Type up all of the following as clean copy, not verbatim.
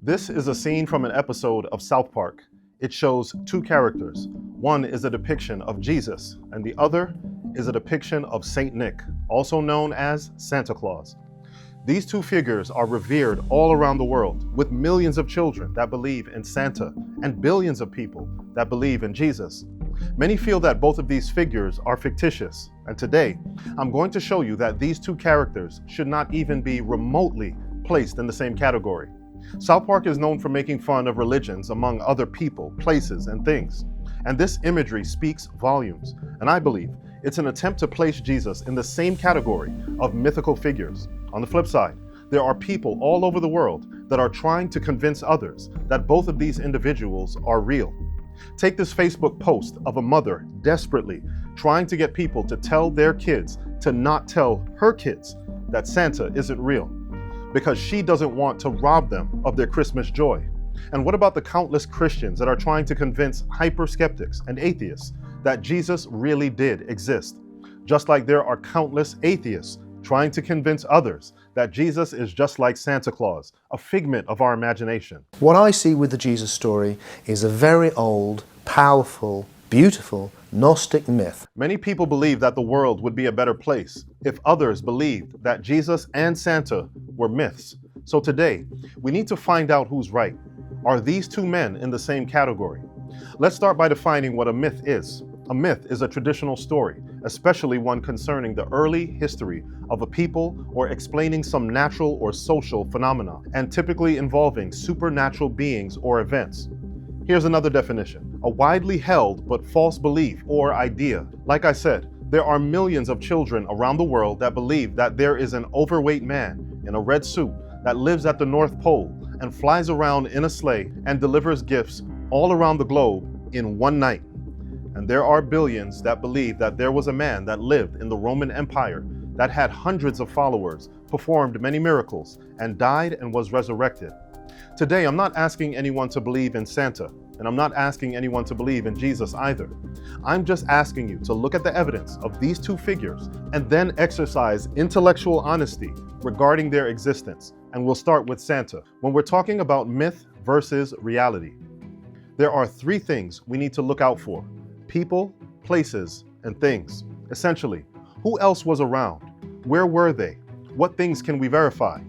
This is a scene from an episode of South Park. It shows two characters. One is a depiction of Jesus, and the other is a depiction of Saint Nick, also known as Santa Claus. These two figures are revered all around the world, with millions of children that believe in Santa and billions of people that believe in Jesus. Many feel that both of these figures are fictitious, and today I'm going to show you that these two characters should not even be remotely placed in the same category. South Park is known for making fun of religions among other people, places, and things. And this imagery speaks volumes, and I believe it's an attempt to place Jesus in the same category of mythical figures. On the flip side, there are people all over the world that are trying to convince others that both of these individuals are real. Take this Facebook post of a mother desperately trying to get people to tell their kids to not tell her kids that Santa isn't real, because she doesn't want to rob them of their Christmas joy. And what about the countless Christians that are trying to convince hyper-skeptics and atheists that Jesus really did exist? Just like there are countless atheists trying to convince others that Jesus is just like Santa Claus, a figment of our imagination. What I see with the Jesus story is a very old, powerful, beautiful, Gnostic myth. Many people believe that the world would be a better place if others believed that Jesus and Santa were myths. So today, we need to find out who's right. Are these two men in the same category? Let's start by defining what a myth is. A myth is a traditional story, especially one concerning the early history of a people or explaining some natural or social phenomena, and typically involving supernatural beings or events. Here's another definition: a widely held but false belief or idea. Like I said, there are millions of children around the world that believe that there is an overweight man in a red suit that lives at the North Pole and flies around in a sleigh and delivers gifts all around the globe in one night. And there are billions that believe that there was a man that lived in the Roman Empire that had hundreds of followers, performed many miracles, and died and was resurrected. Today, I'm not asking anyone to believe in Santa, and I'm not asking anyone to believe in Jesus either. I'm just asking you to look at the evidence of these two figures and then exercise intellectual honesty regarding their existence. And we'll start with Santa. When we're talking about myth versus reality, there are three things we need to look out for: people, places, and things. Essentially, who else was around? Where were they? What things can we verify?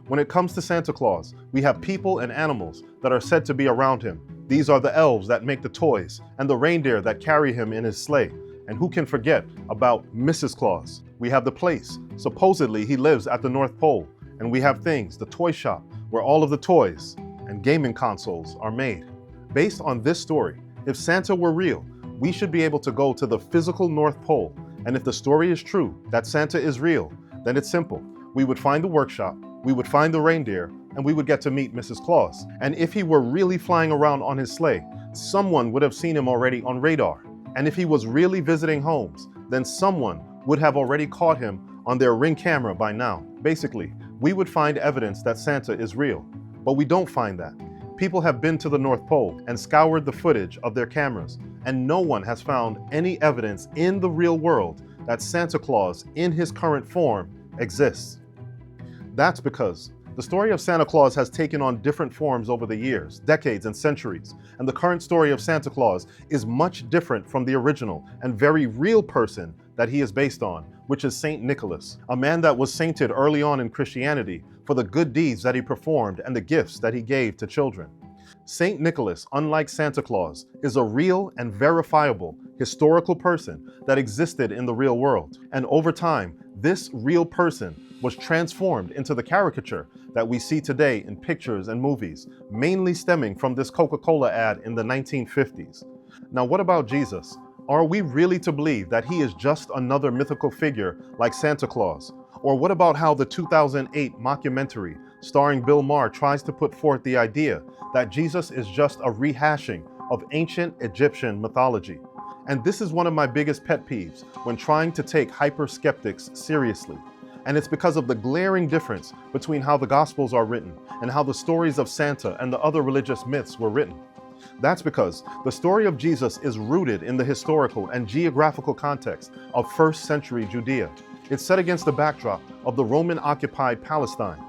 When it comes to Santa Claus, we have people and animals that are said to be around him. These are the elves that make the toys and the reindeer that carry him in his sleigh. And who can forget about Mrs. Claus? We have the place. Supposedly he lives at the North Pole. And we have things, the toy shop, where all of the toys and gaming consoles are made. Based on this story, if Santa were real, we should be able to go to the physical North Pole. And if the story is true, that Santa is real, then it's simple. We would find the workshop, we would find the reindeer, and we would get to meet Mrs. Claus. And if he were really flying around on his sleigh, someone would have seen him already on radar. And if he was really visiting homes, then someone would have already caught him on their Ring camera by now. Basically, we would find evidence that Santa is real. But we don't find that. People have been to the North Pole and scoured the footage of their cameras, and no one has found any evidence in the real world that Santa Claus in his current form exists. That's because the story of Santa Claus has taken on different forms over the years, decades, and centuries, and the current story of Santa Claus is much different from the original and very real person that he is based on, which is Saint Nicholas, a man that was sainted early on in Christianity for the good deeds that he performed and the gifts that he gave to children. Saint Nicholas, unlike Santa Claus, is a real and verifiable historical person that existed in the real world. And over time, this real person was transformed into the caricature that we see today in pictures and movies, mainly stemming from this Coca-Cola ad in the 1950s. Now, what about Jesus? Are we really to believe that he is just another mythical figure like Santa Claus? Or what about how the 2008 mockumentary starring Bill Maher tries to put forth the idea that Jesus is just a rehashing of ancient Egyptian mythology? And this is one of my biggest pet peeves when trying to take hyper-skeptics seriously. And it's because of the glaring difference between how the Gospels are written and how the stories of Santa and the other religious myths were written. That's because the story of Jesus is rooted in the historical and geographical context of first century Judea. It's set against the backdrop of the Roman-occupied Palestine.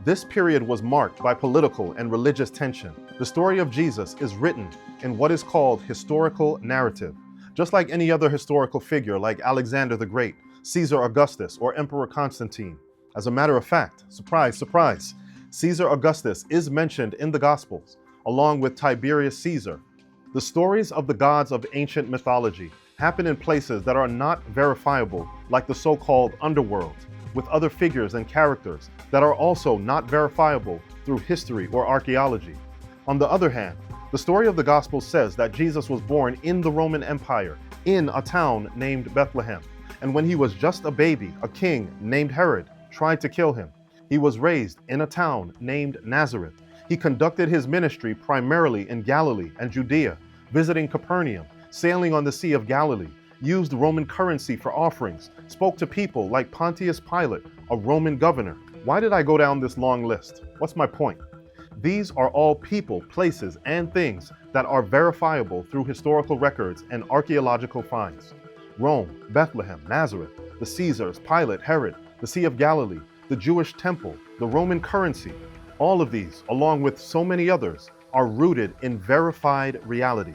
This period was marked by political and religious tension. The story of Jesus is written in what is called historical narrative. Just like any other historical figure like Alexander the Great, Caesar Augustus, or Emperor Constantine. As a matter of fact, surprise, surprise, Caesar Augustus is mentioned in the Gospels, along with Tiberius Caesar. The stories of the gods of ancient mythology happen in places that are not verifiable, like the so-called underworld, with other figures and characters that are also not verifiable through history or archaeology. On the other hand, the story of the Gospel says that Jesus was born in the Roman Empire, in a town named Bethlehem. And when he was just a baby, a king named Herod tried to kill him. He was raised in a town named Nazareth. He conducted his ministry primarily in Galilee and Judea, visiting Capernaum, sailing on the Sea of Galilee, used Roman currency for offerings, spoke to people like Pontius Pilate, a Roman governor. Why did I go down this long list? What's my point? These are all people, places, and things that are verifiable through historical records and archaeological finds. Rome, Bethlehem, Nazareth, the Caesars, Pilate, Herod, the Sea of Galilee, the Jewish temple, the Roman currency. All of these, along with so many others, are rooted in verified reality.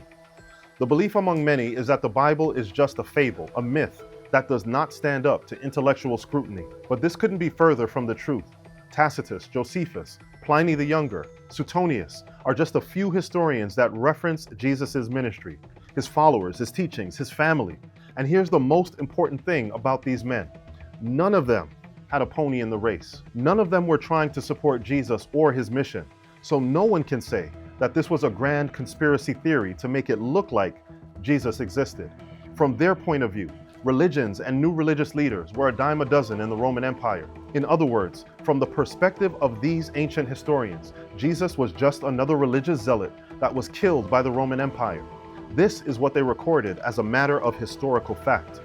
The belief among many is that the Bible is just a fable, a myth that does not stand up to intellectual scrutiny. But this couldn't be further from the truth. Tacitus, Josephus, Pliny the Younger, Suetonius are just a few historians that reference Jesus' ministry, his followers, his teachings, his family. And here's the most important thing about these men. None of them had a pony in the race. None of them were trying to support Jesus or his mission. So no one can say that this was a grand conspiracy theory to make it look like Jesus existed. From their point of view, religions and new religious leaders were a dime a dozen in the Roman Empire. In other words, from the perspective of these ancient historians, Jesus was just another religious zealot that was killed by the Roman Empire. This is what they recorded as a matter of historical fact.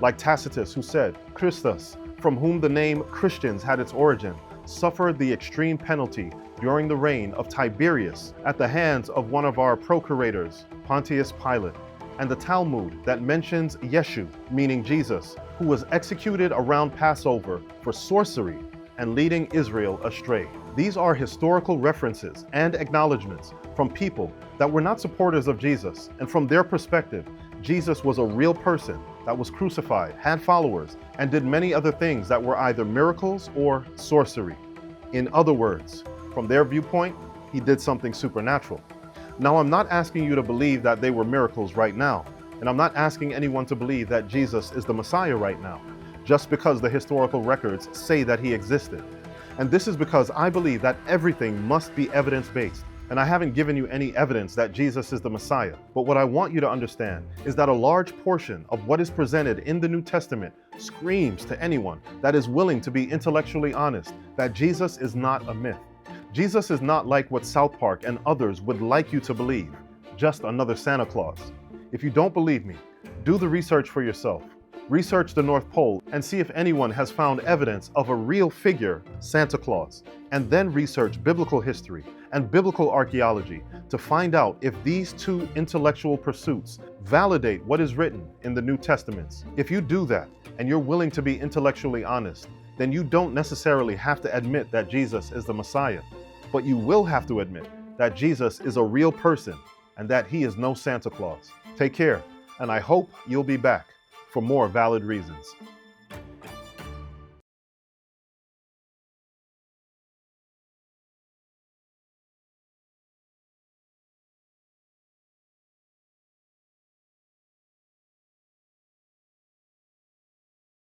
Like Tacitus, who said, Christus, from whom the name Christians had its origin, suffered the extreme penalty during the reign of Tiberius at the hands of one of our procurators, Pontius Pilate. And the Talmud that mentions Yeshu, meaning Jesus, who was executed around Passover for sorcery and leading Israel astray. These are historical references and acknowledgments from people that were not supporters of Jesus, and from their perspective, Jesus was a real person that was crucified, had followers, and did many other things that were either miracles or sorcery. In other words, from their viewpoint, he did something supernatural. Now, I'm not asking you to believe that they were miracles right now, and I'm not asking anyone to believe that Jesus is the Messiah right now, just because the historical records say that he existed. And this is because I believe that everything must be evidence-based. And I haven't given you any evidence that Jesus is the Messiah. But what I want you to understand is that a large portion of what is presented in the New Testament screams to anyone that is willing to be intellectually honest that Jesus is not a myth. Jesus is not like what South Park and others would like you to believe, just another Santa Claus. If you don't believe me, do the research for yourself. Research the North Pole and see if anyone has found evidence of a real figure, Santa Claus, and then research biblical history and biblical archaeology to find out if these two intellectual pursuits validate what is written in the New Testaments. If you do that and you're willing to be intellectually honest, then you don't necessarily have to admit that Jesus is the Messiah, but you will have to admit that Jesus is a real person and that he is no Santa Claus. Take care, and I hope you'll be back for more valid reasons.